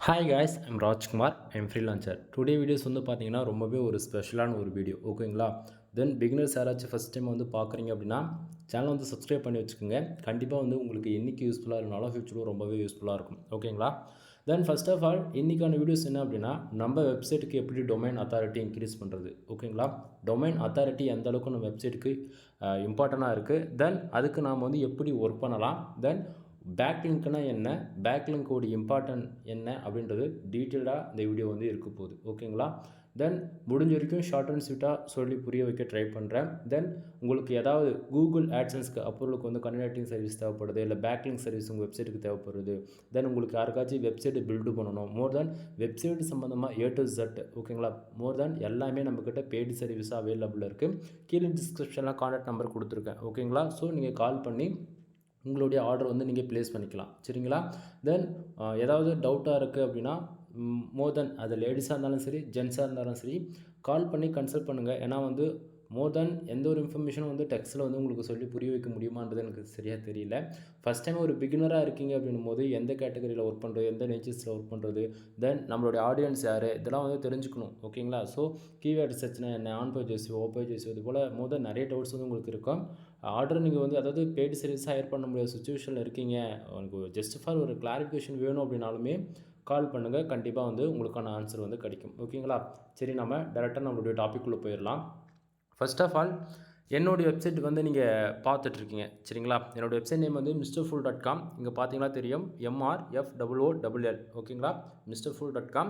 Hi guys I'm Rajkumar I'm freelancer today videos வந்து பார்த்தீங்கன்னா ரொம்பவே ஒரு ஸ்பெஷலான ஒரு வீடியோ ஓகேங்களா. தென் பிகினர்ஸ் யாராச்சும் ஃபஸ்ட் டைம் வந்து பார்க்குறீங்க அப்படின்னா சேனல் வந்து சப்ஸ்கிரைப் பண்ணி வச்சுக்கோங்க. கண்டிப்பாக வந்து உங்களுக்கு என்றைக்கு யூஸ்ஃபுல்லாக இருந்தாலும் ஃபியூச்சரும் ரொம்பவே யூஸ்ஃபுல்லாக இருக்கும் ஓகேங்களா. தென் ஃபர்ஸ்ட் ஆஃப் ஆல் இன்றைக்கான வீடியோஸ் என்ன அப்படின்னா நம்ம வெப்சைட்டுக்கு எப்படி டொமைன் அத்தாரிட்டி இன்க்ரீஸ் பண்ணுறது ஓகேங்களா. டொமைன் அத்தாரிட்டி எந்த அளவுக்கு நம்ம வெப்சைட்டுக்கு இம்பார்ட்டண்ட்டாக இருக்குது. தென் அதுக்கு நாம் வந்து எப்படி ஒர்க் பண்ணலாம். தென் பேக்லிங்க்னா என்ன, பேக்லிங்கோட இம்பார்ட்டன்ட் என்ன அப்படின்றது டீட்டெயில்டாக இந்த வீடியோ வந்து இருக்க போகுது ஓகேங்களா. தென் முடிஞ்ச வரைக்கும் ஷார்ட் அண்ட் ஸ்வீட்டாக சொல்லி புரிய வைக்க ட்ரை பண்ணுறேன். தென் உங்களுக்கு ஏதாவது கூகுள் ஆட்சன்ஸ்க்கு அப்ரூவலுக்கு வந்து கன்வெர்ட்டிங் சர்வீஸ் தேவைப்படுது, இல்லை பேக்லிங்க் சர்வீஸ் உங்கள் வெப்சைட்டுக்கு தேவைப்படுது. தென் உங்களுக்கு யாருக்காச்சும் வெப்சைட்டு பில்டு பண்ணணும், மோர் தென் வெப்சைட் சம்மந்தமாக A to Z ஓகேங்களா. மோர் தென் எல்லாமே நம்மக்கிட்ட பெய்டு சர்வீஸாக அவைலபிள் இருக்குது. கீழே டிஸ்கிரிப்ஷனில் கான்டாக்ட் நம்பர் கொடுத்துருக்கேன் ஓகேங்களா. ஸோ நீங்கள் கால் பண்ணி உங்களுடைய ஆர்டர் வந்து நீங்கள் ப்ளேஸ் பண்ணிக்கலாம் சரிங்களா. தென் ஏதாவது டவுட்டாக இருக்குது அப்படின்னா மோர் தென் அது லேடிஸாக இருந்தாலும் சரி ஜென்ஸாக இருந்தாலும் சரி கால் பண்ணி கன்சல்ட் பண்ணுங்கள். ஏன்னா வந்து மோர் தென் எந்த ஒரு இன்ஃபர்மேஷனும் வந்து டெக்ஸ்ட்டில் வந்து உங்களுக்கு சொல்லி புரிய வைக்க முடியுமான்றது எனக்கு சரியாக தெரியல. ஃபஸ்ட் டைம் ஒரு பிகினராக இருக்கீங்க அப்படின்னும் போது எந்த கேட்டகரியில் ஒர்க் பண்ணுறது, எந்த நேச்சர்ஸில் ஒர்க் பண்ணுறது, தென் நம்மளுடைய ஆடியன்ஸ் யார், இதெல்லாம் வந்து தெரிஞ்சுக்கணும் ஓகேங்களா. ஸோ கீவேர்ட் ரிசர்ச்னா என்ன, ஆன் பேஜஸ் ஓ பேஜஸ் இது போல் மோர் தென் நிறைய டவுட்ஸ் வந்து உங்களுக்கு இருக்கும். ஆர்டர் நீங்கள் வந்து அதாவது பெய்டு சர்வீஸ் ஹையர் பண்ண முடியாத சுச்சுவேஷனில் இருக்கீங்க, உங்களுக்கு ஜஸ்ட் ஃபார் ஒரு கிளாரிஃபிகேஷன் வேணும் அப்படின்னாலுமே கால் பண்ணுங்கள். கண்டிப்பாக வந்து உங்களுக்கான ஆன்சர் வந்து கிடைக்கும் ஓகேங்களா. சரி நம்ம டேரெக்டாக நம்மளுடைய டாபிக்குள்ளே போயிடலாம். ஃபர்ஸ்ட் ஆஃப் ஆல் என்னோடய வெப்சைட் வந்து நீங்கள் பார்த்துட்ருக்கீங்க சரிங்களா. என்னோடய வெப்சைட் நேம் வந்து mrfool.com. இங்கே பார்த்தீங்கன்னா தெரியும் MRFOOLL ஓகேங்களா. mrfool.com.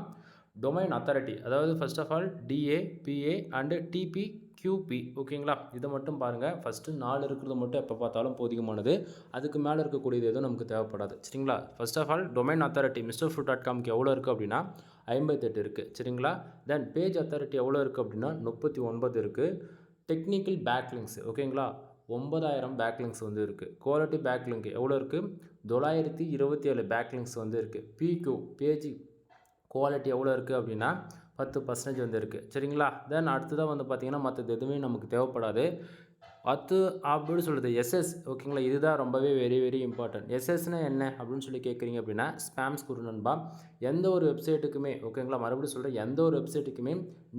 டொமைன் அத்தாரிட்டி அதாவது first of all DA PA and TPQP ஓகேங்களா. இதை மட்டும் பாருங்கள். ஃபஸ்ட்டு 4 இருக்கிறது மட்டும் எப்போ பார்த்தாலும் போதிகமானது, அதுக்கு மேலே இருக்கக்கூடியது எதுவும் நமக்கு தேவைப்படாது சரிங்களா. First of all domain authority mrfool.comக்கு எவ்வளோ இருக்குது அப்படின்னா 58 இருக்குது சரிங்களா. தென் பேஜ் அத்தாரிட்டி எவ்வளோ இருக்குது அப்படின்னா 39 இருக்குது. டெக்னிக்கல் பேக்லிங்க்ஸ் ஓகேங்களா 9000 பேக்லிங்க்ஸ் வந்து இருக்குது. குவாலிட்டி பேக்லிங்க் எவ்வளோ இருக்குது 927 பேக்லிங்க்ஸ் வந்து இருக்குது. PQ பேஜ் குவாலிட்டி எவ்வளோ இருக்குது அப்படின்னா 10% வந்து இருக்குது சரிங்களா. தென் அடுத்ததாக வந்து பார்த்திங்கன்னா மற்றது எதுவுமே நமக்கு தேவைப்படாது. அது அப்படின்னு சொல்கிறது எஸ்எஸ் ஓகேங்களா. இதுதான் ரொம்பவே வெரி வெரி இம்பார்ட்டன்ட். எஸ்எஸ்னால் என்ன அப்படின்னு சொல்லி கேட்குறீங்க அப்படின்னா ஸ்பேம் ஸ்கோர் நண்பா. எந்த ஒரு வெப்சைட்டுக்குமே ஓகேங்களா, மறுபடியும் சொல்கிறேன், எந்த ஒரு வெப்சைட்டுக்குமே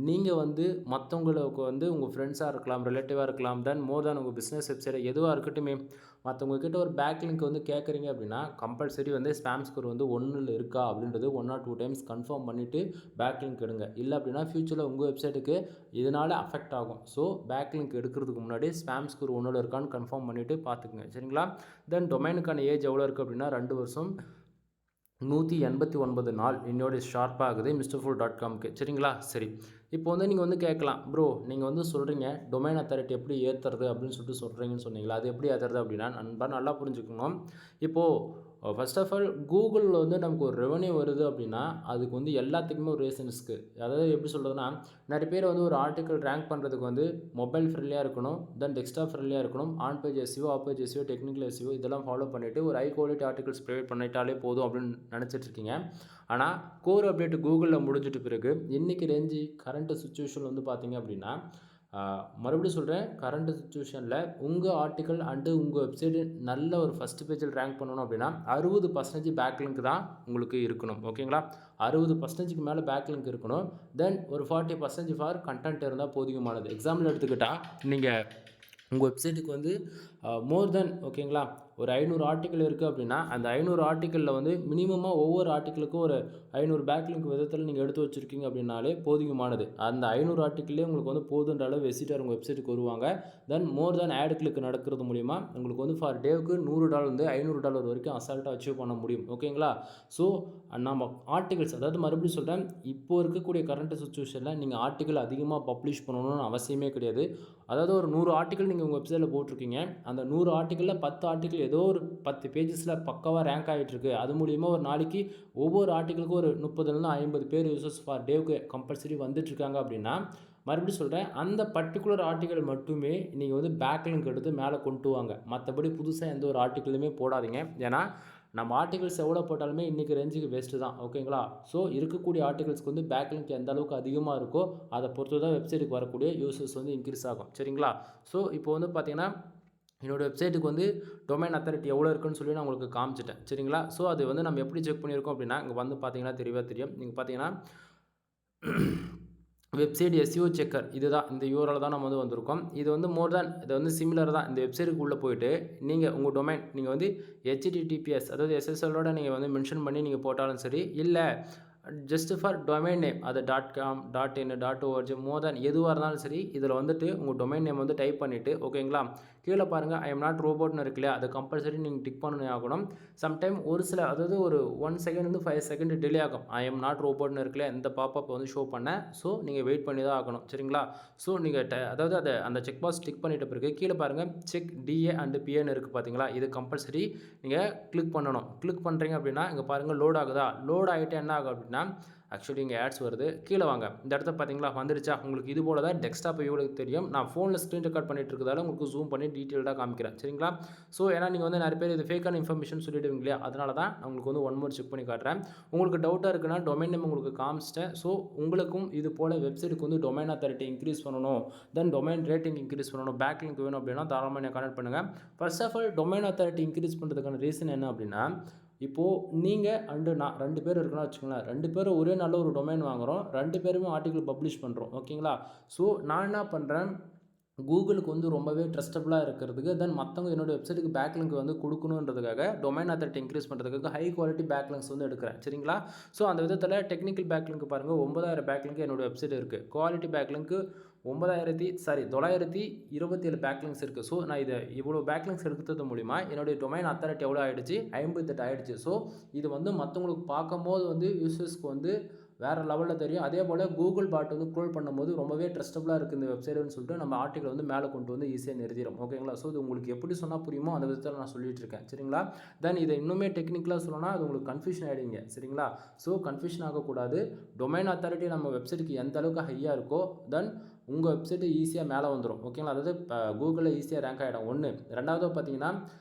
நீங்கள் வந்து மற்றவங்களுக்கு வந்து உங்கள் ஃப்ரெண்ட்ஸாக இருக்கலாம், ரிலேட்டிவாக இருக்கலாம், தென் மோர் தேன் உங்கள் பிஸ்னஸ் வெப்சைட் எதுவாக இருக்கட்டுமே மற்றவங்கக்கிட்ட ஒரு பேக் லிங்க் வந்து கேட்குறீங்க அப்படின்னா கம்பல்சரி வந்து ஸ்பேம் ஸ்கோர் வந்து 1 இருக்கா அப்படின்றது 1 or 2 டைம்ஸ் கன்ஃபார்ம் பண்ணிவிட்டு பேக் லிங்க் எடுங்க. இல்லை அப்படின்னா ஃப்யூச்சரில் உங்கள் வெப்சைட்டுக்கு இதனால் அஃபெக்ட் ஆகும். ஸோ பேக் லிங்க் எடுக்கிறதுக்கு முன்னாடி ஸ்பேம் ஸ்கோர் 1 இருக்கான்னு கன்ஃபார்ம் பண்ணிவிட்டு பார்த்துக்குங்க சரிங்களா. தென் டொமைனுக்கான ஏஜ் எவ்வளோ இருக்குது அப்படின்னா 2 வருஷம் 189 நாள் என்னோட ஷார்ப்பாக ஆகுது mrfool.comக்கு சரிங்களா. சரி இப்போ வந்து நீங்கள் வந்து கேட்கலாம், ப்ரோ நீங்கள் வந்து சொல்கிறீங்க டொமைன் அத்தாரிட்டி எப்படி ஏற்றுறது அப்படின்னு சொல்லிட்டு சொல்கிறீங்கன்னு சொன்னீங்களா, அது எப்படி ஏற்றுறது அப்படின்னா நண்பா நல்லா புரிஞ்சுக்கணும். இப்போது ஃபர்ஸ்ட் ஆஃப் ஆல் கூகுளில் வந்து நமக்கு ஒரு ரெவன்யூ வருது அப்படின்னா அதுக்கு வந்து எல்லாத்துக்குமே ஒரு ரீசன்ஸ்க்கு, அதாவது எப்படி சொல்கிறதுனா நிறைய பேர் வந்து ஒரு ஆர்டிக்கல் ரேங்க் பண்ணுறதுக்கு வந்து மொபைல் ஃப்ரெண்ட்லியாக இருக்கணும், தென் டெஸ்க்டாப் ஃப்ரெண்ட்லியாக இருக்கணும், on page SEO of page SEO technical SEO இதெல்லாம் ஃபாலோ பண்ணிவிட்டு ஒரு ஹை குவாலிட்டி ஆர்டிகல்ஸ் ப்ரொவைட் பண்ணிட்டாலே போதும் அப்படின்னு நினச்சிட்ருக்கீங்க. ஆனால் கோர் அப்டேட் கூகுளில் முடிஞ்சிட்ட பிறகு இன்றைக்கி ரேஞ்சு கரண்ட் சுச்சுவேஷன் வந்து பார்த்திங்க அப்படின்னா மறுபடியும் சொல்கிறேன், கரண்ட் சுச்சுவேஷனில் உங்கள் ஆர்டிக்கல் அண்டு உங்கள் வெப்சைட்டு நல்ல ஒரு ஃபஸ்ட் பேஜில் ரேங்க் பண்ணணும் அப்படின்னா 60% பேக்லிங்க் தான் உங்களுக்கு இருக்கணும் ஓகேங்களா. 60%க்கு மேலே பேக்லிங்க் இருக்கணும். தென் ஒரு 40% ஃபார் கண்டென்ட் இருந்தால் போதிகமானது. எக்ஸாம்பிள் எடுத்துக்கிட்டால் நீங்கள் உங்கள் வெப்சைட்டுக்கு வந்து மோர் தென் ஓகேங்களா ஒரு 500 ஆர்டிக்கல் இருக்குது அப்படின்னா அந்த 500 ஆர்டிக்கலில் வந்து மினிமமாக ஒவ்வொரு ஆர்டிக்கலுக்கும் ஒரு 500 பேக்லிங்க் விதத்தில் நீங்கள் எடுத்து வச்சுருக்கீங்க அப்படின்னாலே போதிகமானது. அந்த 500 ஆர்டிக்கல்லே உங்களுக்கு வந்து போதுன்ற அளவு விசிட்டர் உங்கள் வெப்சைட்டுக்கு வருவாங்க. தென் மோர் தென் ஆட் கிளிக் நடக்கிறது மூலிமா உங்களுக்கு வந்து ஃபார் டேவுக்கு $100 $500 வரைக்கும் அசால்ட்டாக அச்சீவ் பண்ண முடியும் ஓகேங்களா. ஸோ நம்ம ஆர்டிகல்ஸ் அதாவது மறுபடியும் சொல்கிறேன், இப்போ இருக்கக்கூடிய கரண்ட் சுச்சுவேஷனில் நீங்கள் ஆர்டிக்கல் அதிகமாக பப்ளிஷ் பண்ணணும்னு அவசியமே கிடையாது. அதாவது ஒரு 100 ஆர்டிக்கல் நீங்கள் உங்கள் வெப்சைட்டில் போட்டிருக்கீங்க, அந்த 100 ஆர்டிக்கலில் 10 ஆர்டிக்கல் ஏதோ ஒரு 10 பேஜஸில் பக்காவாக ரேங்க் ஆகிட்டுருக்கு. அது மூலிமா ஒரு நாளைக்கு ஒவ்வொரு ஆர்டிக்கலுக்கும் ஒரு 30லேருந்து 50 பேர் யூசர்ஸ் ஃபார் டேவுக்கு கம்பல்சரி வந்துட்டுருக்காங்க அப்படின்னா மறுபடியும் சொல்கிறேன், அந்த பர்டிகுலர் ஆர்டிக்கல் மட்டுமே நீங்கள் வந்து பேக்லிங்க் எடுத்து மேலே கொண்டு வாங்க. மற்றபடி புதுசாக எந்த ஒரு ஆர்டிக்கலுமே போடாதீங்க. ஏன்னா நம்ம ஆர்டிகல்ஸ் எவ்வளோ போட்டாலுமே இன்றைக்கி ரேஞ்சுக்கு வேஸ்ட்டு தான் ஓகேங்களா. ஸோ இருக்கக்கூடிய ஆர்டிகல்ஸ்க்கு வந்து பேக்லிங்க் எந்த அளவுக்கு அதிகமாக இருக்கோ அதை பொறுத்து தான் வெப்சைட்டுக்கு வரக்கூடிய யூசர்ஸ் வந்து இன்க்ரீஸ் ஆகும் சரிங்களா. ஸோ இப்போ வந்து பார்த்திங்கன்னா என்னோடய வெப்சைட்டுக்கு வந்து டொமைன் அத்தாரிட்டி எவ்வளோ இருக்குன்னு சொல்லி நான் உங்களுக்கு காமிச்சிட்டேன் சரிங்களா. ஸோ அது வந்து நம்ம எப்படி செக் பண்ணியிருக்கோம் அப்படின்னா, இங்கே வந்து பார்த்தீங்கன்னா தெரியவே தெரியும். நீங்கள் பார்த்தீங்கன்னா வெப்சைட் எஸ்இஓ செக்கர் இதுதான், இந்த யூஆர்எல் தான் நம்ம வந்து வந்திருக்கோம். இது வந்து மோர் தேன் இது வந்து சிமிலர் தான். இந்த வெப்சைட்டுக்கு உள்ளே போயிட்டு நீங்கள் உங்கள் டொமைன் நீங்கள் வந்து HTTPS அதாவது SSLோட நீங்கள் வந்து மென்ஷன் பண்ணி நீங்கள் போட்டாலும் சரி, இல்லை ஜஸ்ட் ஃபார் டொமைன் நேம் அது .com .in .org மோர் தேன் எதுவாக இருந்தாலும் சரி, இதில் வந்துட்டு உங்கள் டொமைன் நேம் வந்து டைப் பண்ணிவிட்டு ஓகேங்களா, கீழே பாருங்கள் ஐ எம் நாட் ரோபோட்னு இருக்கு இல்லையா, அது கம்பல்சரி நீங்கள் டிக் பண்ணி ஆகணும். சம்டைம் ஒரு சில அதாவது ஒரு 1 செகண்ட் வந்து 5 செகண்ட் டிலே ஆகும். ஐ எம் நாட் ரோபோட்னு இருக்குல்ல, இந்த பாப்பப் வந்து ஷோ பண்ண. ஸோ நீங்கள் வெயிட் பண்ணி தான் ஆகணும் சரிங்களா. ஸோ நீங்கள் அதாவது அதை அந்த செக் பாக்ஸ் டிக் பண்ணிட்ட பிறகு கீழே பாருங்கள் செக் DA அண்ட் PAன்னு இருக்குது பார்த்தீங்களா, இது கம்பல்சரி நீங்கள் கிளிக் பண்ணணும். கிளிக் பண்ணுறீங்க அப்படின்னா இங்கே பாருங்கள் லோட் ஆகுதா, லோட் ஆகிட்டு என்ன ஆகும் அப்படின்னா ஆக்சுவலி இங்கே ஆட்ஸ் வருது. கீழே வாங்க, இந்த இடத்த பார்த்தீங்களா வந்துருச்சா, உங்களுக்கு இது போல தான் டெஸ்க்டாப் வியூவில் தெரியும். நான் ஃபோனில் ஸ்க்ரீன் ரெக்கார்ட் பண்ணிட்டு இருக்கிறதால உங்களுக்கு ஜூம் பண்ணி டீட்டெயில்டாக காமிக்கிறேன் சரிங்களா. ஸோ ஏன்னா நீங்கள் வந்து நிறைய பேர் இது ஃபேக்கான இன்ஃபர்மேஷன் சொல்லிடுவீங்க இல்லையா, அதனால தான் நான் உங்களுக்கு வந்து 1 மோர் செக் பண்ணி காட்டுறேன். உங்களுக்கு டவுட்டாக இருக்குன்னா டொமைன் நேம் உங்களுக்கு காமிச்சிட்டேன். ஸோ உங்களுக்கும் இது போல் வெப்சைட்டுக்கு வந்து டொமைன் அத்தாரிட்டி இன்க்ரீஸ் பண்ணணும், தென் டொமைன் ரேட்டிங் இன்க்ரீஸ் பண்ணணும், பேக் லிங்க் வேணும் அப்படின்னா தாராளமாக என்ன கான்டெக்ட் பண்ணுங்கள். First of all domain authority increase பண்ணுறதுக்கான ரீசன் என்ன அப்படின்னா, இப்போது நீங்கள் அண்டு நான் 2 பேர் இருக்குன்னா வச்சுக்கோங்களேன், 2 பேரும் ஒரே நல்ல ஒரு டொமைன் வாங்குகிறோம், 2 பேருமே ஆர்டிக்கல் பப்ளிஷ் பண்ணுறோம் ஓகேங்களா. ஸோ நான் என்ன பண்ணுறேன், கூகுளுக்கு வந்து ரொம்பவே ட்ரஸ்டபுளாக இருக்கிறதுக்கு, தென் மற்றவங்க என்னோடய வெப்சைட்டுக்கு பேக் லிங்க் வந்து கொடுக்கணுன்றதுக்காக டொமைன் அத்தாரிட்டி இன்க்ரீஸ் பண்ணுறதுக்காக ஹை குவாலிட்டி பேக் லிங்க்ஸ் வந்து எடுக்கிறேன் சரிங்களா. ஸோ அந்த விதத்தில் டெக்னிக்கல் பேக் லிங்க் பாருங்கள் 9000 பேக் லிங்க் என்னோடய வெப்சைட் இருக்குது. குவாலிட்டி பேக் லிங்க்கு 927 பேக் லிங்க்ஸ் இருக்குது. ஸோ நான் இதை இவ்வளோ பேக் லிங்க்ஸ் எடுக்கிறது மூலிமா என்னுடைய டொமைன் அத்தாரிட்டி எவ்வளோ ஆகிடுச்சு, 58 ஆகிடுச்சு. ஸோ இது வந்து மற்றவங்களுக்கு பார்க்கும்போது வந்து யூசர்ஸ்க்கு வந்து வேறு லெவலில் தெரியும். அதே போல் கூகுள் பாட் வந்து க்ரோல் பண்ணும்போது ரொம்பவே ட்ரஸ்டபுளாக இருக்குது இந்த வெப்சைட்டுன்னு சொல்லிட்டு நம்ம ஆர்டிக்கல் வந்து மேலே கொண்டு வந்து ஈஸியாக நிறுத்திடும் ஓகேங்களா. ஸோ இது உங்களுக்கு எப்படி சொன்னால் புரியுமோ அந்த விதத்தில் நான் சொல்லிட்டு இருக்கேன் சரிங்களா. தென் இதை இன்னுமே டெக்னிக்கலாக சொல்லணும்னா அது உங்களுக்கு கன்ஃபியூஷன் ஆகிடுங்க சரிங்களா. ஸோ கன்ஃபியூஷன் ஆகக்கூடாது. டொமைன் அத்தாரிட்டி நம்ம வெப்சைட்டுக்கு எந்த அளவுக்கு ஹையாக இருக்கோ தென் உங்கள் வெப்சைட்டு ஈஸியாக மேலே வந்துடும் ஓகேங்களா. அதாவது கூகுளில் ஈஸியாக ரேங்க் ஆகிடும். 1 2வது பார்த்தீங்கன்னா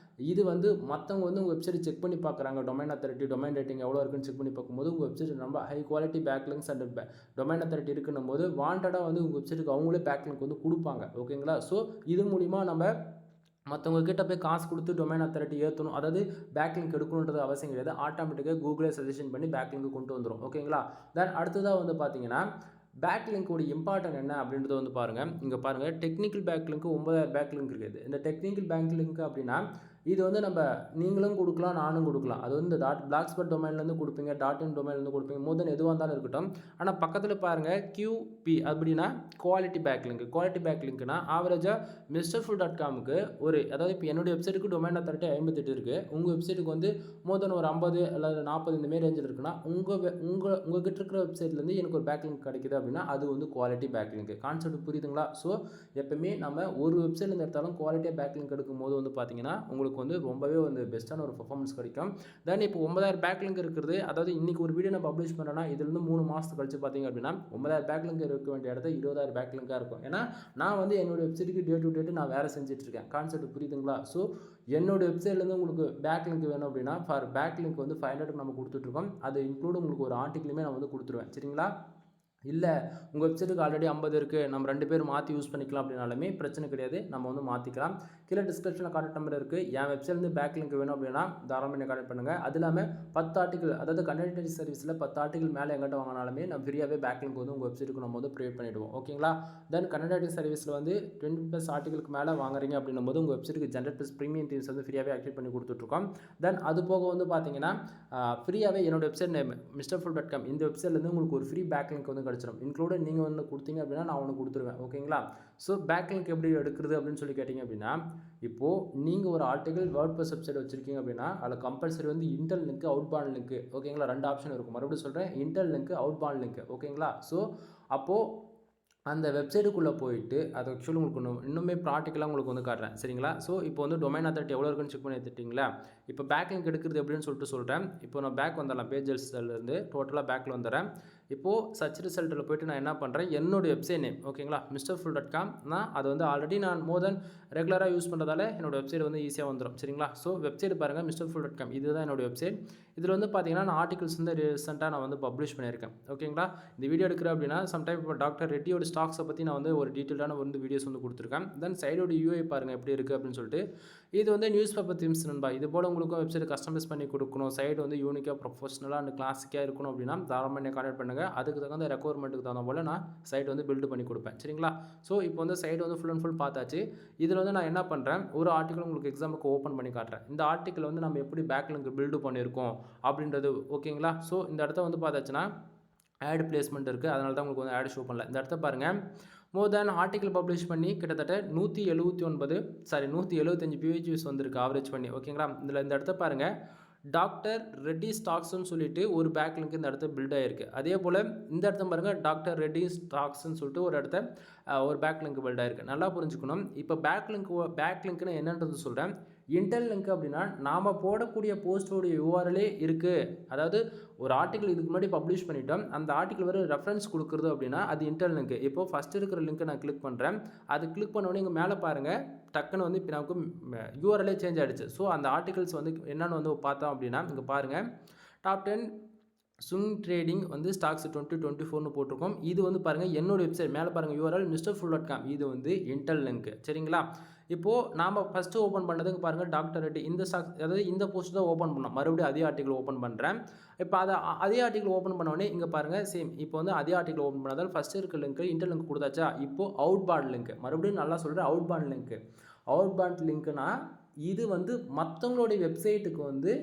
இது வந்து மற்றவங்க வந்து உங்கள் வெப்சைட் செக் பண்ணி பார்க்குறாங்க, டொமைன் அத்தாரிட்டி டொமைன் ரேட்டிங் எவ்வளோ இருக்குன்னு செக் பண்ணி பார்க்கும்போது உங்கள் வெப்சைட் ரொம்ப high quality back links and domain authority இருக்குன்னும் போது வாண்டடாக வந்து உங்கள் வெப்சைட்டுக்கு அவங்களே பேக் லிங்க் வந்து கொடுப்பாங்க ஓகேங்களா. ஸோ இது மூலிமா நம்ம மற்றவங்க கிட்ட போய் காசு கொடுத்து டொமைன் அத்தாரிட்டி ஏற்றணும், அதாவது பேக் லிங்க் எடுக்கணுன்றது அவசியம் கிடையாது. ஆட்டோமேட்டிக்காக கூகுளே சஜஷன் பண்ணி பேக் லிங்க் கொண்டு வந்துடும் ஓகேங்களா. தென் அடுத்ததாக வந்து பார்த்தீங்கன்னா பேக் லிங்க்கோட இம்பார்ட்டன் என்ன அப்படின்றத வந்து பாருங்கள். இங்கே பாருங்கள் டெக்னிக்கல் பேக் லிங்க்கு 9000 பேக் லிங்க் இருக்குது. இந்த டெக்னிக்கல் பேக் லிங்க் அப்படின்னா இது வந்து நம்ம நீங்களும் கொடுக்கலாம், நானும் கொடுக்கலாம். அது வந்து பிளாக்ஸ்பாட் டொமைன்லேருந்து கொடுப்பீங்க, .in டொமைன்லேருந்து கொடுப்பீங்க, மோர் தென் எதுவாக இருந்தாலும் இருக்கட்டும். ஆனால் பக்கத்தில் பாருங்கள் QP அப்படின்னா quality back link. Quality back லிங்க்னா ஆவரேஜாக mrfull.comக்கு ஒரு அதாவது இப்போ என்னுடைய வெப்சைட்டுக்கு டொமைன் அத்தாரிட்டி 58 இருக்குது. உங்கள் வெப்சைட்டுக்கு வந்து மோர் தென் ஒரு 50 அல்லது 40 இந்தமாரி ரேஞ்சில் இருக்குன்னா உங்கள் கிட்ட இருக்கிற வெப்சைட்லேருந்து எனக்கு ஒரு பேக் லிங்க் கிடைக்குது அப்படின்னா அது வந்து குவாலிட்டி பேக் லிங்க். கான்செப்ட் புரியுதுங்களா. ஸோ எப்பவுமே நம்ம ஒரு வெப்சைட்லேருந்து எடுத்தாலும் குவாலிட்டியாக பேக் லிங்க் எடுக்கும் போது வந்து பார்த்தீங்கன்னா உங்களுக்கு வந்து ரொம்பவே வந்து பெஸ்ட்டான ஒரு பர்ஃபார்மன்ஸ் கிடைக்கும். தென் இப்போ 9000 பேக் லிங்க் இருக்கிறது, அதாவது இன்றைக்கி ஒரு வீடியோ நான் பப்ளிஷ் பண்ணுறேன்னா இதுலேருந்து 3 மாதத்துக்கு கழிச்சு பார்த்தீங்க அப்படின்னா 9000 பேக் லிங்க் இருக்க வேண்டிய இடத்துல 20000 பேக் லிங்காக இருக்கும். ஏன்னா நான் வந்து என்னோடய வெப்சைட்டுக்கு டே டு டேட்டு நான் வேறு செஞ்சுட்ருக்கேன். கான்செப்ட் புரியுதுங்களா. ஸோ என்னோடய வெப்சைட்லேருந்து உங்களுக்கு பேக் லிங்க் வேணும் அப்படின்னா ஃபார் பேக் லிங்க் வந்து 500 நம்ம கொடுத்துட்ருக்கோம். அது இன்க்ளூட் உங்களுக்கு ஒரு ஆர்டிக்கிளுமே நான் வந்து கொடுத்துருவேன் சரிங்களா. இல்லை உங்கள் வெப்சைட்டுக்கு ஆல்ரெடி 50 இருக்குது, நம்ம 2 பேர் மாற்றி யூஸ் பண்ணிக்கலாம் அப்படின்னாலுமே பிரச்சனை கிடையாது, நம்ம வந்து மாற்றிக்கலாம். கீழே டிஸ்கிரிப்ஷனில் கான்டாக்ட் நம்பர் இருக்குது. என் வெப்சைட்லேருந்து பேக் லிங்க் வேணும் அப்படின்னா தாராளமாக என்ன கான்டாக்ட் பண்ணுங்கள். அது இல்லாமல் 10 ஆர்டிக்கல் அதாவது கண்டென்ட் சர்வீஸில் 10 ஆர்டிக்கல் மேலே எங்கிட்ட வாங்கினாலுமே நம்ம ஃப்ரீயாகவே பேக் லிங்க் வந்து உங்கள் வெப்சைட்டுக்கு நம்ம வந்து ப்ரொவைட் பண்ணிவிடுவோம் ஓகேங்களா. தென் கண்டென்ட் சர்வீஸில் வந்து 20+ ஆர்டிகளுக்கு மேலே வாங்குறீங்க அப்படின்னும் போது உங்கள் வெப்சைட்டுக்கு ஜென்ரேட் ப்ரீமியம் டீம்ஸ் வந்து ஃப்ரீயாகவே ஆக்டிவேட் பண்ணி கொடுத்துட்ருக்கோம். தென் அது போக வந்து பார்த்தீங்கன்னா ஃப்ரீயாகவே என்னோட வெப்சைட் நேம் mrfull.com இந்த வெப்சைட்லேருந்து உங்களுக்கு ஒரு ஃப்ரீ பேக் லிங்க் வந்து கிடச்சிடும். இன்க்ளூட் நீங்கள் வந்து கொடுத்தீங்க அப்படின்னா நான் ஒன்று கொடுத்துருவேன் ஓகேங்களா. ஸோ பேக் லிங்க் எப்படி எடுக்கிறது அப்படின்னு சொல்லி கேட்டிங்க அப்படின்னா, இப்போது நீங்கள் ஒரு ஆர்டிகல் வேர்ட்பிரஸ் வெப்சைட் வச்சுருக்கீங்க அப்படின்னா அதில் கம்பல்சரி வந்து இன்டர்ன் லிங்க் அவுட்பாண்ட் லிங்க் ஓகேங்களா 2 ஆப்ஷன் இருக்கும். மறுபடியும் சொல்கிறேன், இன்டர்ன் லிங்க் அவுட்பாண்ட் லிங்க் ஓகேங்களா. ஸோ அப்போது அந்த வெப்சைட்டுக்குள்ளே போயிட்டு அது ஆக்சுவலி உங்களுக்கு இன்னுமே ப்ராக்டிக்கலாக உங்களுக்கு வந்து காட்டுறேன் சரிங்களா. ஸோ இப்போ வந்து டொமைன் அத்தாரிட்டி எவ்வளோ இருக்குன்னு செக் பண்ணி எடுத்துட்டிங்களா. இப்போ பேக் லிங்க் எடுக்கிறது எப்படின்னு சொல்லிட்டு சொல்கிறேன். இப்போ நான் பேக் வந்துடலாம், பேஜஸ்லேருந்து டோட்டலாக பேக்கில் வந்துடுறேன். இப்போது சர்ச் ரிசல்ட்டில் போய்ட்டு நான் என்ன பண்ணுறேன், என்னோடய வெப்சைட் நேம் ஓகேங்களா, mrfull.com. நான் அது வந்து ஆல்ரெடி நான் மோர் தென் ரெகுலராக யூஸ் பண்ணுறதால என்னோடய வெப்சைட் வந்து ஈஸியாக வந்துடும். சரிங்களா, ஸோ வெப்சைட் பாருங்கள் mrfull.com. இதுதான் என்னோடய வெப்சைட். இதில் வந்து பார்த்தீங்கன்னா நான் ஆர்டிகல்ஸ் வந்து ரீசெண்டாக நான் வந்து பப்ளிஷ் பண்ணியிருக்கேன். ஓகேங்களா, இந்த வீடியோ எடுக்கிறேன் அப்படின்னா சம்டைம் இப்போ டாக்டர் ரெட்டியோட ஸ்டாக்ஸை பற்றி நான் வந்து ஒரு டீட்டெயிலான வந்து வீடியோஸ் வந்து கொடுத்துருக்கேன். தென் சைடோட யூஐ பாருங்கள் எப்படி இருக்குது அப்படின்னு சொல்லிட்டு. இது வந்து நியூஸ் பேப்பர் தீம்ஸ் நண்பா. இது போல் உங்களுக்கும் வெப்சைட் கஸ்டமைஸ் பண்ணி கொடுக்கணும், சைடு வந்து யூனிக்காக ப்ரொஃபஷனலாக அண்ட் கிளாசிக்காக இருக்கணும் அப்படின்னா தாராளமாக என்னை கான்டாக்ட் பண்ணுங்கள். அதுக்கு தகுந்த ரெக்குவயர்மெண்ட்டுக்கு தகுந்த போல் நான் சைட் வந்து பில்டு பண்ணி கொடுப்பேன். சரிங்களா, ஸோ இப்போ வந்து சைடு வந்து ஃபுல் அண்ட் ஃபுல் பார்த்தாச்சு. இதில் வந்து நான் என்ன பண்ணுறேன், ஒரு ஆர்டிக்கல் உங்களுக்கு எக்ஸாமுக்கு ஓப்பன் பண்ணி காட்டுறேன். இந்த ஆர்டிக்கல் வந்து நம்ம எப்படி பேக்லிங்க் பில்டு பண்ணியிருக்கோம் அப்படின்றது ஓகேங்களா. ஸோ இந்த இடத்த வந்து பார்த்தாச்சுன்னா ஆட் பிளேஸ்மெண்ட் இருக்குது, அதனால தான் உங்களுக்கு வந்து ஆட் ஷோ பண்ணல. இந்த இடத்த பாருங்கள், மோர் தேன் ஆர்டிக்கல் பப்ளிஷ் பண்ணி கிட்டத்தட்ட 175 PHVs வந்திருக்கு ஆவரேஜ் பண்ணி ஓகேங்களா. இதில் இந்த இடத்த பாருங்கள், டாக்டர் ரெட்டி ஸ்டாக்ஸ்ன்னு சொல்லிட்டு ஒரு பேக் லிங்க் இந்த இடத்த பில்ட் ஆகிருக்கு. அதே போல் இந்த இடத்த பாருங்கள், டாக்டர் ரெட்டி ஸ்டாக்ஸ்ன்னு சொல்லிட்டு ஒரு இடத்த ஒரு பேக் லிங்க் பில்ட் ஆகிருக்கு. நல்லா புரிஞ்சுக்கணும். இப்போ பேக் லிங்க்னு என்னன்றது சொல்கிறேன். இன்டெல் லிங்க் அப்படின்னா நாம் போடக்கூடிய போஸ்டோடைய யூஆர்எல்லே இருக்குது. அதாவது ஒரு ஆர்டிக்கல் இதுக்கு முன்னாடி பப்ளிஷ் பண்ணிட்டோம், அந்த ஆர்டிக்கல் வர ரெஃபரன்ஸ் கொடுக்குறது அப்படின்னா அது இன்டெல் லிங்க். இப்போ ஃபஸ்ட்டு இருக்கிற லிங்க்கை நான் கிளிக் பண்ணுறேன். அது கிளிக் பண்ணோடனே இங்கே மேலே பாருங்கள், டக்குன்னு வந்து இப்போ நமக்கு யூஆர்எல்லே சேஞ்ச் ஆகிடுச்சு. ஸோ அந்த ஆர்டிகல்ஸ் வந்து என்னென்னு வந்து பார்த்தோம் அப்படின்னா இங்கே பாருங்கள், டாப் 10 ஸ்விங் ட்ரேடிங் வந்து ஸ்டாக்ஸ் 2024னு போட்டிருக்கோம். இது வந்து பாருங்கள் என்னோடய வெப்சைட் மேலே பாருங்கள் யூஆர்எல் mrfull.com. இது வந்து இன்டெல் லிங்க். சரிங்களா, இப்போது நாம் ஃபஸ்ட்டு ஓப்பன் பண்ணதுக்கு பாருங்கள் டாக்டர் ரெட்டி இந்த ஸ்டாக்ஸ், அதாவது இந்த போஸ்ட் தான் ஓப்பன் பண்ணோம். மறுபடியும் அதே ஆர்டிக்கல் ஓப்பன் பண்ணுறேன். இப்போ அதே ஆர்டிக்கல் ஓப்பன் பண்ணோடனே இங்கே பாருங்கள் சேம். இப்போ வந்து அதே ஆர்டிக்கல் ஓப்பன் பண்ணாதால் ஃபஸ்ட்டு இருக்க லிங்க் இன்டெல் லிங்க் கொடுத்தாச்சா. இப்போது அவுட் பாண்ட் லிங்க், மறுபடியும் நல்லா சொல்கிறேன், outbound link. Outbound லிங்க்னா இது வந்து மற்றவங்களுடைய வெப்சைட்டுக்கு வந்து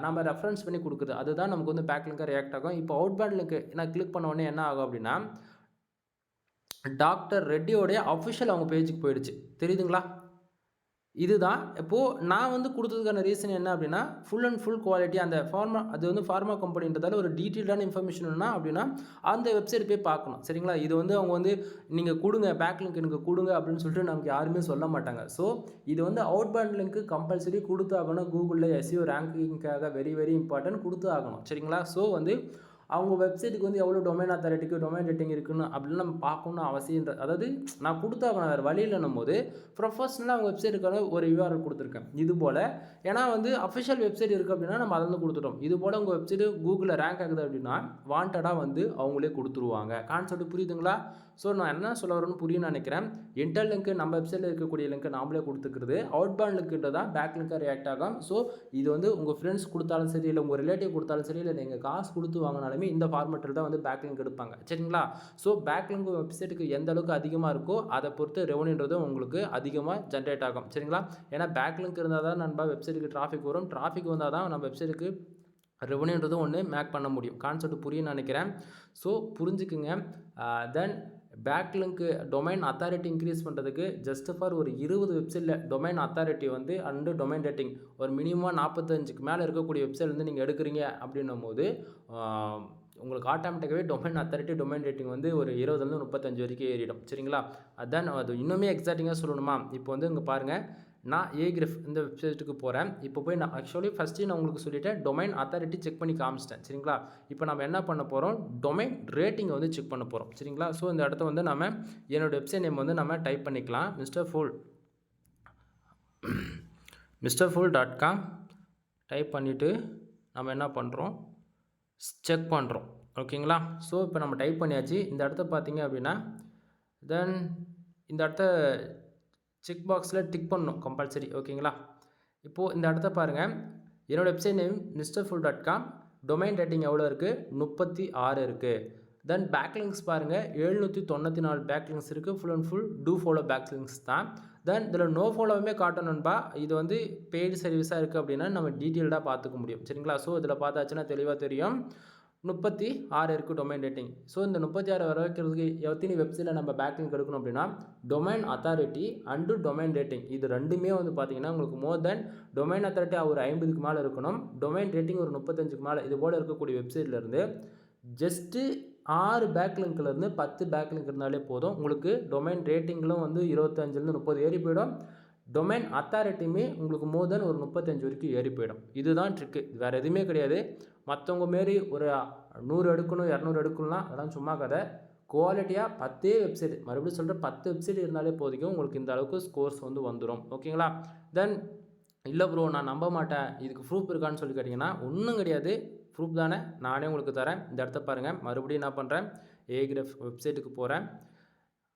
நம்ம ரெஃபரன்ஸ் பண்ணி கொடுக்குறது, அதுதான் நமக்கு வந்து பேக் லிங்காக ரியாக்ட் ஆகும். இப்போ அவுட் பேண்ட் லிங்க் நான் கிளிக் பண்ண உடனே என்ன ஆகும் அப்படின்னா டாக்டர் ரெட்டியோடைய அஃபிஷியல் அவங்க பேஜுக்கு போயிடுச்சு. தெரியுதுங்களா, இதுதான். இப்போது நான் வந்து கொடுத்ததுக்கான ரீசன் என்ன அப்படின்னா ஃபுல் அண்ட் ஃபுல் குவாலிட்டி அந்த அது வந்து ஃபார்மா கம்பெனின்றதால ஒரு டீட்டெயில்டான இன்ஃபர்மேஷன் வேணும்னா அப்படின்னா அந்த வெப்சைட் போய் பார்க்கணும். சரிங்களா, இது வந்து அவங்க வந்து நீங்கள் கொடுங்க பேக் லிங்க் எனக்கு கொடுங்க அப்படின்னு சொல்லிட்டு நமக்கு யாருமே சொல்ல மாட்டாங்க. ஸோ இது வந்து அவுட் பேண்ட் லிங்க் கம்பல்சரி கொடுத்து ஆகணும். கூகுளில் எஸ்இஓ ரேங்கிங்காக வெரி வெரி இம்பார்ட்டன்ட் கொடுத்து ஆகணும். சரிங்களா, ஸோ வந்து அவங்க வெப்சைட்டுக்கு வந்து எவ்வளோ டொமைன் அத்தாரிட்டிக்கு டொமைன் ரேட்டிங் இருக்குன்னு அப்படின்னு நம்ம பார்க்கணும்னு அவசியம். அதாவது நான் கொடுத்தாங்க வேறு வழி இல்லைன்னும் போது ப்ரொஃபஷனலாக அவங்க வெப்சைட்டுக்கான ஒரு யூஆர்எல் கொடுத்துருக்கேன். இது போல் ஏன்னா வந்து அஃபிஷியல் வெப்சைட் இருக்குது அப்படின்னா நம்ம அதை வந்து கொடுத்துட்டோம். இது போல் உங்கள் வெப்சைட்டு கூகுளில் ரேங்க் ஆகுது அப்படின்னா வாண்டடாக வந்து அவங்களே கொடுத்துருவாங்க. கான்செப்ட் புரியுதுங்களா. ஸோ நான் என்ன சொல்ல வரேன்னு புரியும்னு நினைக்கிறேன். இன்டெல் லிங்க் நம்ம வெப்சைட்டில் இருக்கக்கூடிய லிங்க் நாமளே கொடுத்துக்கிறது, அவுட் பேண்ட் லிங்க்ன்றது தான் பேக் லிங்காக ரியாக்ட் ஆகும். ஸோ இது வந்து உங்கள் ஃப்ரெண்ட்ஸ் கொடுத்தாலும் சரி, இல்லை உங்கள் ரிலேட்டிவ் கொடுத்தாலும் சரி, இல்லை நீங்கள் காசு கொடுத்து வாங்கினாலுமே இந்த ஃபார்மேட்டில் தான் வந்து பேக் லிங்க் எடுப்பாங்க. சரிங்களா, ஸோ பேக் லிங்க் வெப்சைட்டுக்கு எந்த அளவுக்கு அதிகமாக இருக்கோ அதை பொறுத்து ரெவன்யூன்றது உங்களுக்கு அதிகமாக ஜென்ரேட் ஆகும். சரிங்களா, ஏன்னா பேக் லிங்க் இருந்தால் தான் நம்ம வெப்சைட்டுக்கு டிராஃபிக் வரும், டிராஃபிக் வந்தால் தான் நம்ம வெப்சைட்டுக்கு ரெவன்யூன்றது ஒன்று மேக் பண்ண முடியும். கான்செப்ட் புரியும்னு நினைக்கிறேன். ஸோ புரிஞ்சுக்குங்க. Then back link domain authority increase பண்ணுறதுக்கு ஜஸ்ட் ஃபார் ஒரு 20 வெப்சைட்டில் டொமைன் அத்தாரிட்டி வந்து அண்டு டொமைன் ரேட்டிங் ஒரு மினிமம் 45க்கு மேலே இருக்கக்கூடிய வெப்சைட் வந்து நீங்கள் எடுக்கிறீங்க அப்படின்னும் போது உங்களுக்கு ஆட்டோமேட்டிக்காகவே டொமைன் அத்தாரிட்டி டொமைன் ரேட்டிங் வந்து ஒரு 20 35 வரைக்கும் ஏறிடும். சரிங்களா, அதான் அது இன்னுமே எக்ஸாக்டிங்காக சொல்லணுமா. இப்போ வந்து இங்கே பாருங்கள், நான் ஏகிரிஃப் இந்த வெப்சைட்டுக்கு போகிறேன். இப்போ போய் நான் ஆக்சுவலி ஃபஸ்ட்டு நான் உங்களுக்கு சொல்லிவிட்டேன் டொமைன் அத்தாரிட்டி செக் பண்ணி காமிச்சிட்டேன். சரிங்களா, இப்போ நம்ம என்ன பண்ண போகிறோம், டொமைன் ரேட்டிங்கை வந்து செக் பண்ண போகிறோம். சரிங்களா, ஸோ இந்த இடத்த வந்து நம்ம என்னோடய வெப்சைட் நேம் வந்து நம்ம டைப் பண்ணிக்கலாம். mrfull.com டைப் பண்ணிவிட்டு நம்ம என்ன பண்ணுறோம், செக் பண்ணுறோம். ஓகேங்களா, ஸோ இப்போ நம்ம டைப் பண்ணியாச்சு. இந்த இடத்த பார்த்தீங்க அப்படின்னா தென் இந்த இடத்த செக் பாக்ஸில் டிக் பண்ணணும் கம்பல்சரி. ஓகேங்களா, இப்போது இந்த இடத்த பாருங்கள், என்னோடய website name mrfull.com, domain rating எவ்வளோ இருக்குது, 36 இருக்குது. தென் பேக்லிங்ஸ் பாருங்கள், 794 பேக்லிங்ஸ் இருக்குது. Full and full do follow backlinks தான். தென் இதில் நோ ஃபாலோவுமே காட்டணும்பா. இது வந்து பெய்டு சர்வீஸாக இருக்குது அப்படின்னா நம்ம டீட்டெயில்டாக பார்த்துக்க முடியும். சரிங்களா, ஸோ இதில் பார்த்தாச்சுன்னா தெளிவாக தெரியும் 36 இருக்குது டொமைன் ரேட்டிங். ஸோ இந்த 36 வர வைக்கிறதுக்கு எத்தனை வெப்சைட்டில் நம்ம பேக்லிங்க் எடுக்கணும் அப்படின்னா domain authority and domain rating இது ரெண்டுமே வந்து பார்த்தீங்கன்னா உங்களுக்கு மோர் தென் டொமைன் அத்தாரிட்டி ஒரு 50க்கு மேலே இருக்கணும், டொமைன் ரேட்டிங் ஒரு 35க்கு மேலே. இது போல் இருக்கக்கூடிய வெப்சைட்லேருந்து ஜஸ்ட்டு 6 பேக்லிங்க்லேருந்து 10 பேக்லிங்க் இருந்தாலே போதும். உங்களுக்கு டொமைன் ரேட்டிங்கிலும் வந்து 25லேருந்து 30 ஏறி போயிடும். டொமைன் அத்தாரிட்டியுமே உங்களுக்கு மோர் தென் ஒரு 35 வரைக்கும் ஏறி போயிடும். இதுதான் ட்ரிக்கு, வேறு எதுவுமே கிடையாது. மற்றவங்க மாரி ஒரு 100 எடுக்கணும் 200 எடுக்கணும்னா அதெல்லாம் சும்மா கதை. குவாலிட்டியாக 10 வெப்சைட், மறுபடியும் சொல்கிறேன், 10 வெப்சைட் இருந்தாலே போதும் உங்களுக்கு இந்த அளவுக்கு ஸ்கோர்ஸ் வந்து வந்துடும். ஓகேங்களா? தென் இல்லை ப்ரோ நான் நம்ப மாட்டேன், இதுக்கு ப்ரூஃப் இருக்கான்னு சொல்லி கேட்டிங்கன்னா ஒன்றும் கிடையாது. ப்ரூஃப் தானே, நானே உங்களுக்கு தரேன். இந்த இடத்த பாருங்கள். மறுபடியும் என்ன பண்ணுறேன், ஏகிரஃப் வெப்சைட்டுக்கு போகிறேன்.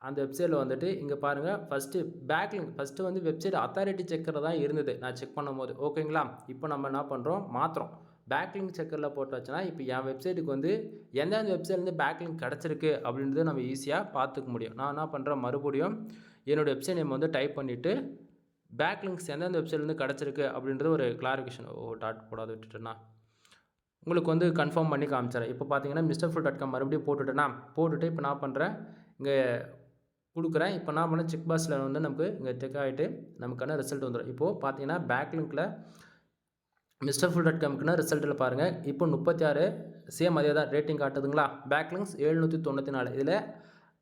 அந்த வெப்சைட்டில் வந்துட்டு இங்கே பாருங்கள், ஃபஸ்ட்டு பேக்லிங்க் ஃபஸ்ட்டு வந்து வெப்சைட் அத்தாரிட்டி செக்கர் தான் இருந்தது நான் செக் பண்ணும்போது. ஓகேங்களா? இப்போ நம்ம என்ன பண்ணுறோம், மாற்றுறோம். பேக்லிங்க் செக்கரில் போட்டாச்சுன்னா இப்போ என் வெப்சைட்டுக்கு வந்து எந்தெந்த வெப்சைட்லேருந்து பேக்லிங்க் கிடச்சிருக்கு அப்படின்றத நம்ம ஈஸியாக பார்த்துக்க முடியும். நான் என்ன பண்ணுறேன், மறுபடியும் என்னோடய வெப்சைட் நேம் வந்து டைப் பண்ணிவிட்டு பேக்லிங்க்ஸ் எந்தெந்த வெப்சைட்லேருந்து கிடச்சிருக்கு அப்படின்றது ஒரு கிளாரிஃபிகேஷன். டாட் போடாத விட்டுட்டேன்னா உங்களுக்கு வந்து கன்ஃபார்ம் பண்ணி காமிச்சிடறேன். இப்போ பார்த்தீங்கன்னா MrFull.com மறுபடியும் போட்டுட்டேன்னா, போட்டுட்டு இப்போ நான் பண்ணுறேன், இங்கே கொடுக்குறேன். இப்போ நான் பண்ண செக் பாக்ஸில் வந்து நமக்கு இங்கே செக் ஆகிட்டு நமக்கான ரிசல்ட் வந்துடும். இப்போது பார்த்தீங்கன்னா பேக்லிங்கில் MrFull.comக்குன்னா ரிசல்ட்டில் பாருங்கள், இப்போ 36 சேம் அதே தான் ரேட்டிங் காட்டுதுங்களா. பேக்லிங்க்ஸ் 794. இதில்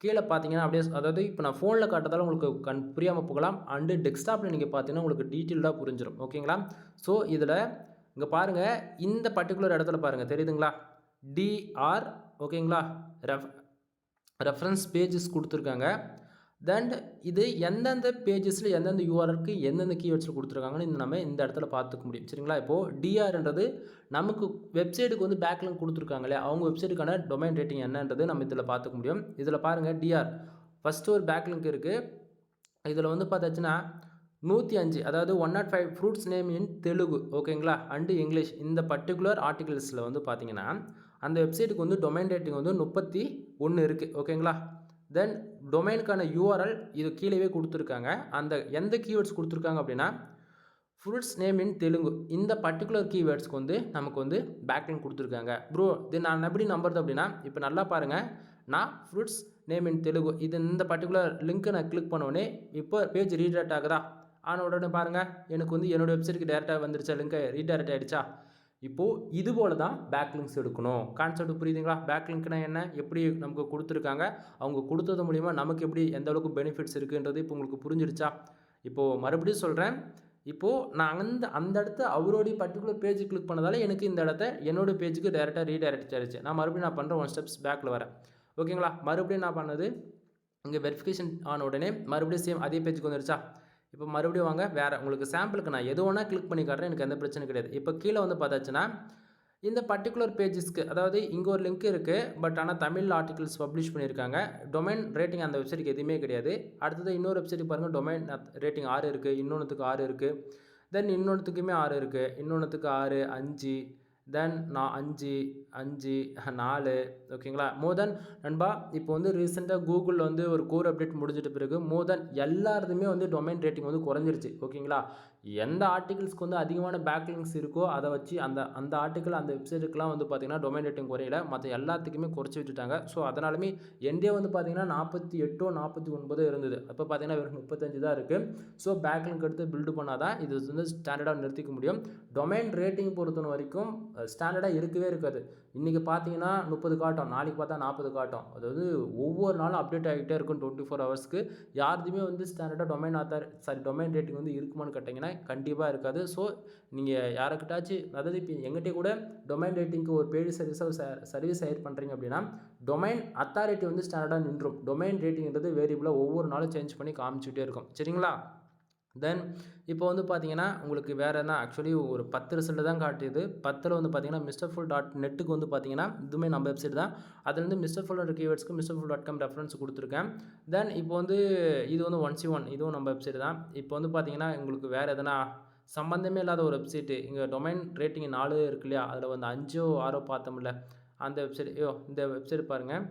கீழே பார்த்தீங்கன்னா அப்படியே, அதாவது இப்போ நான் ஃபோனில் காட்டுறதால உங்களுக்கு புரியாமல் போகலாம். அண்டு டெஸ்க்டாப்பில் நீங்கள் பார்த்தீங்கன்னா உங்களுக்கு டீட்டெயில்டாக புரிஞ்சிடும். ஓகேங்களா? ஸோ இதில் இங்கே பாருங்கள், இந்த பர்டிகுலர் இடத்துல பாருங்கள், தெரியுதுங்களா, டிஆர். ஓகேங்களா? ரெஃபரன்ஸ் பேஜஸ் கொடுத்துருக்காங்க. தென் இது எந்தெந்த பேஜஸில் எந்தெந்த யூஆர்எல்க்கு எந்தெந்த கீவேர்ட்ஸில் கொடுத்துருக்காங்கன்னு நம்ம இந்த இடத்துல பார்த்துக்க முடியும். சரிங்களா? இப்போது டிஆர்ன்றது நமக்கு வெப்சைட்டுக்கு வந்து பேக்லிங்க் கொடுத்துருக்காங்களே அவங்க வெப்சைட்டுக்கான டொமைன் ரேட்டிங் என்னன்றது நம்ம இதில் பார்த்துக்க முடியும். இதில் பாருங்கள், டிஆர் ஃபஸ்ட்டு ஒரு பேக்லிங்க் இருக்குது. இதில் வந்து பார்த்தாச்சுன்னா 105, அதாவது 105 ஃப்ரூட்ஸ் நேம் இன் தெலுங்கு. ஓகேங்களா? And English. இந்த பர்டிகுலர் ஆர்டிகல்ஸில் வந்து பார்த்தீங்கன்னா அந்த வெப்சைட்டுக்கு வந்து டொமைன் ரேட்டிங் வந்து 31 இருக்குது. ஓகேங்களா? தென் டொமைனுக்கான யூஆர்எல் இது கீழே கொடுத்துருக்காங்க. அந்த எந்த கீவேர்ட்ஸ் கொடுத்துருக்காங்க அப்படின்னா ஃப்ரூட்ஸ் நேம் இன் தெலுங்கு. இந்த பர்டிகுலர் கீவேர்ட்ஸ்க்கு வந்து நமக்கு வந்து பேக்லிங்க் கொடுத்துருக்காங்க. ப்ரோ இது நான் எப்படி நம்புறது அப்படின்னா, இப்போ நல்லா பாருங்கள், நான் ஃப்ரூட்ஸ் நேம் இன் தெலுங்கு இது இந்த பர்டிகுலர் லிங்க்கை நான் கிளிக் பண்ணோடனே இப்போ பேஜ் ரீடைரக்ட் ஆகுதா, ஆன உடனே பாருங்கள் எனக்கு வந்து என்னோடய வெப்சைட்டுக்கு டேரெக்டாக வந்துருச்சா, லிங்க்கை ரீடைரக்ட் ஆகிடுச்சா. இப்போது இது போல் தான் பேக்லிங்க்ஸ் எடுக்கணும். கான்செப்ட் புரியுதுங்களா? பேக்லிங்க்னா என்ன, எப்படி நமக்கு கொடுத்துருக்காங்க, அவங்க கொடுத்தது மூலிமா நமக்கு எப்படி எந்த அளவுக்கு பெனிஃபிட்ஸ் இருக்குன்றது இப்போ உங்களுக்கு புரிஞ்சிடுச்சா. இப்போது மறுபடியும் சொல்கிறேன், இப்போது நான் அந்த இடத்த அவருடைய பர்டிகுலர் பேஜ் கிளிக் பண்ணதால எனக்கு இந்த இடத்த என்னோடய பேஜுக்கு டேரெக்டாக ரீடைரக்ட் ஆகிடுச்சு. நான் மறுபடியும் நான் பண்ணுறேன், 1 ஸ்டெப்ஸ் பேக்கில் வரேன். ஓகேங்களா? மறுபடியும் நான் பண்ணது இங்கே வெரிஃபிகேஷன் ஆன உடனே மறுபடியும் சேம் அதே பேஜுக்கு வந்துடுச்சா. இப்போ மறுபடியும் வாங்க, வேறு உங்களுக்கு சாம்பிளுக்கு நான் எது வேணால் கிளிக் பண்ணி காட்டுறேன், எனக்கு எந்த பிரச்சனை கிடையாது. இப்போ கீழே வந்து பார்த்தாச்சுன்னா இந்த பர்டிகுலர் பேஜஸ்க்கு, அதாவது இங்கே ஒரு லிங்க் இருக்குது, பட் ஆனால் தமிழ் ஆர்டிகல்ஸ் பப்ளிஷ் பண்ணியிருக்காங்க. டொமைன் ரேட்டிங் அந்த வெப்சைட்டுக்கு எதுவுமே கிடையாது. அடுத்தது இன்னொரு வெப்சைட்டுக்கு பாருங்கள், டொமைன் ரேட்டிங் 6 இருக்குது, இன்னொன்றுத்துக்கு 6 இருக்குது, தென் இன்னொன்றுத்துக்குமே 6 இருக்குது, இன்னொன்றுத்துக்கு 6, 5, தென் 5, 5, 4. ஓகேங்களா? மோர் தென் நண்பா இப்போ வந்து ரீசெண்டாக கூகுளில் வந்து ஒரு கோர் அப்டேட் முடிஞ்சிட்ட பிறகு மோர் தென் எல்லாருமே வந்து டொமைன் ரேட்டிங் வந்து குறைஞ்சிருச்சு. ஓகேங்களா? எந்த ஆர்டிகல்ஸ்க்கு வந்து அதிகமான பேக்லிங்க்ஸ் இருக்கோ அதை வச்சு அந்த ஆர்டிக்கல் அந்த வெப்சைட்டுக்கெலாம் வந்து பார்த்திங்கன்னா டொமைன் ரேட்டிங் குறையில, மற்ற எல்லாத்துக்குமே குறைச்சி விட்டுட்டாங்க. ஸோ அதனாலுமே என்டே வந்து பார்த்திங்கன்னா 48 49 இருந்தது, அப்போ பார்த்திங்கன்னா வெறும் 35 தான் இருக்குது. ஸோ பேக்லிங்க் எடுத்து பில்டு பண்ணால் தான் இது வந்து ஸ்டாண்டர்டாக நிறுத்திக்க முடியும். டொமைன் ரேட்டிங் பொறுத்த வரைக்கும் ஸ்டாண்டர்டாக இருக்கவே இருக்காது. இன்றைக்கி பார்த்தீங்கன்னா 30 காட்டும், நாளைக்கு பார்த்தா 40 காட்டும். அதாவது ஒவ்வொரு நாளும் அப்டேட் ஆகிட்டே இருக்கும் 24 ஹவர்ஸ்க்கு. யாருதுமே வந்து ஸ்டாண்டர்டாக டொமைன் ரேட்டிங் வந்து இருக்குமான்னு கேட்டிங்கன்னா கண்டிப்பாக இருக்காது. ஸோ நீங்கள் யாருக்கிட்டாச்சும், அதாவது இப்போ எங்கிட்டே கூட டொமைன் ரேட்டிங்க்கு ஒரு பெய்டு சர்வீஸ் ஹையர் பண்ணுறீங்க அப்படின்னா டொமைன் அத்தாரிட்டி வந்து ஸ்டாண்டர்டாக நின்றும். டொமைன் ரேட்டிங்கிறது வேரியபிளாக ஒவ்வொரு நாளும் சேஞ்ச் பண்ணி காமிச்சிட்டே இருக்கும். சரிங்களா? தென் இப்போ வந்து பார்த்தீங்கன்னா உங்களுக்கு வேறு என்ன, ஆக்சுவலி ஒரு 10 ரிசல்ட்டு தான் காட்டுது. 10ல் வந்து பார்த்தீங்கன்னா MrFull.netக்கு வந்து பார்த்தீங்கன்னா இதுவுமே நம்ம வெப்சைட் தான். அதுலேருந்து MrFull கீவேர்ட்ஸ்க்கு MrFull.com ரெஃபரன்ஸ் கொடுத்துருக்கேன். தென் இப்போ வந்து இது வந்து 1C1 இதுவும் நம்ம வெப்சைட் தான். இப்போ வந்து பார்த்தீங்கன்னா உங்களுக்கு வேறு எதனா சம்மந்தமே இல்லாத ஒரு வெப்சைட்டு, இங்கே டொமைன் ரேட்டிங் 4 இருக்கு இல்லையா, அதில் வந்து 5ஓ 6ஓ பார்த்தோம்ல அந்த வெப்சைட், இந்த வெப்சைட் பாருங்கள்,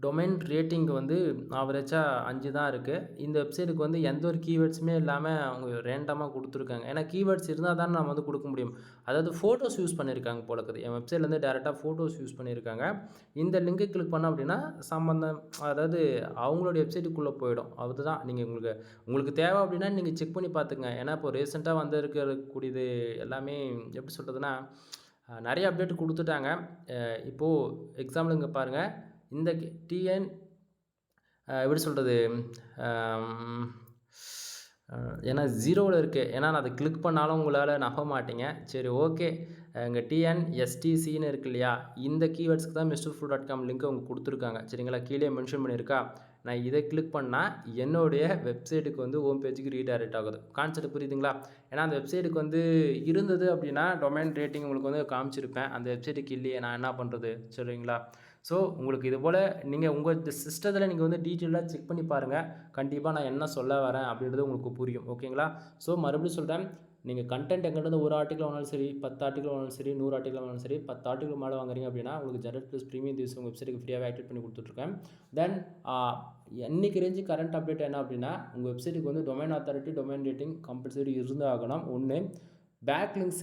டொமைன் ரேட்டிங் வந்து ஆவரேஜாக 5 தான் இருக்குது. இந்த வெப்சைட்டுக்கு வந்து எந்த ஒரு கீவேர்ட்ஸுமே இல்லாமல் அவங்க ரேண்டமாக கொடுத்துருக்காங்க. ஏன்னா கீவேர்ட்ஸ் இருந்தால் தான் நம்ம வந்து கொடுக்க முடியும். அதாவது ஃபோட்டோஸ் யூஸ் பண்ணியிருக்காங்க போல இருக்குது. என் வெப்சைட்லேருந்து டேரெக்டாக ஃபோட்டோஸ் யூஸ் பண்ணியிருக்காங்க. இந்த லிங்க்கை கிளிக் பண்ணோம் அப்படின்னா அதாவது அவங்களோட வெப்சைட்டுக்குள்ளே போயிடும். அதுதான் நீங்கள் உங்களுக்கு தேவை அப்படின்னா நீங்கள் செக் பண்ணி பார்த்துங்க. ஏன்னா இப்போ ரீசெண்டாக வந்திருக்கக்கூடியது எல்லாமே எப்படி சொல்கிறதுனா நிறைய அப்டேட் கொடுத்துட்டாங்க. இப்போது எக்ஸாம்பிள் இங்கே பாருங்கள், இந்த டிஎன் எப்படி சொல்கிறது, ஏன்னா 0ல் இருக்குது. ஏன்னா நான் அதை கிளிக் பண்ணாலும் உங்களால் நம்ப மாட்டீங்க. சரி ஓகே, இங்கே டிஎன்எஸ்டிசின்னு இருக்கு இல்லையா, இந்த கீவேர்ட்ஸ்க்கு தான் mrfood.com லிங்க் அவங்க கொடுத்துருக்காங்க. சரிங்களா, கீழே மென்ஷன் பண்ணியிருக்கா. நான் இதை கிளிக் பண்ணால் என்னுடைய வெப்சைட்டுக்கு வந்து ஹோம் பேஜுக்கு ரீடைரக்ட் ஆகுது. கான்செப்ட் புரியுதுங்களா? ஏன்னா அந்த வெப்சைட்டுக்கு வந்து இருந்தது அப்படின்னா டொமைன் ரேட்டிங் உங்களுக்கு வந்து காமிச்சிருப்பேன். அந்த வெப்சைட்டுக்கு இல்லையே, நான் என்ன பண்ணுறது? சரிங்களா. ஸோ உங்களுக்கு இது போல் நீங்கள் உங்கள் சிஸ்டத்தில் நீங்கள் வந்து டீட்டெயிலாக செக் பண்ணி பாருங்கள். கண்டிப்பாக நான் என்ன சொல்ல வரேன் அப்படின்றது உங்களுக்கு புரியும். ஓகேங்களா. ஸோ மறுபடியும் சொல்கிறேன், நீங்கள் கண்டென்ட் எங்கிட்ட ஒரு ஆர்டிக்கல் வாங்கினாலும் சரி, 10 ஆர்டிக்கல் வாங்கினாலும் சரி, 100 ஆர்டிக்கல் வாங்கினாலும் சரி, 10 ஆர்டிக்கல் மேலே வாங்குறீங்க அப்படின்னா உங்களுக்கு ஜெனரேட் ப்ளஸ் ப்ரீமியம் திவ்ஸ் உங்கள் வெப்சைட்டுக்கு ஃப்ரீயாகவே ஆக்டிவேட் பண்ணி கொடுத்துட்ருக்கேன். தென் என்னைக்கு ரேஞ்சு கரண்ட் அப்டேட் என்ன அப்படின்னா, உங்கள் வெப்சைட்டுக்கு வந்து domain authority, domain rating compulsory இருந்து ஆகணும். ஒன்று backlink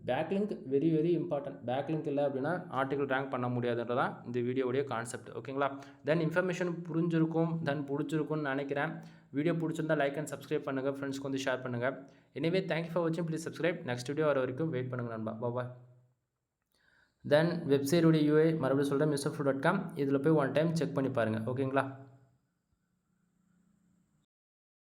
backlink very very important. Backlink இல்லை அப்படின்னா ஆர்டிக்கல் ரேங்க் பண்ண முடியாதுன்றதான் இந்த வீடியோவுடைய கான்செப்ட். ஓகேங்களா. தென் இன்ஃபர்மேஷன் புரிஞ்சிருக்கும், தென் பிடிச்சிருக்கும்னு நினைக்கிறேன். வீடியோ பிடிச்சிருந்தா லைக் அண்ட் சப்ஸ்கிரைப் பண்ணுங்கள், ஃப்ரெண்ட்ஸ்க்கு வந்து ஷேர் பண்ணுங்கள். எனிவே தேங்க்யூ ஃபார் வாட்சிங். Please subscribe. நெக்ஸ்ட் வீடியோ வர வரைக்கும் வெயிட் பண்ணுங்கள் நண்பா. பாய். தென் வெப்சைட்டுடைய யூஐ மறுபடியும் சொல்கிறேன், mrfood.com. இதில் போய் ஒன் டைம் செக் பண்ணி பாருங்கள். ஓகேங்களா.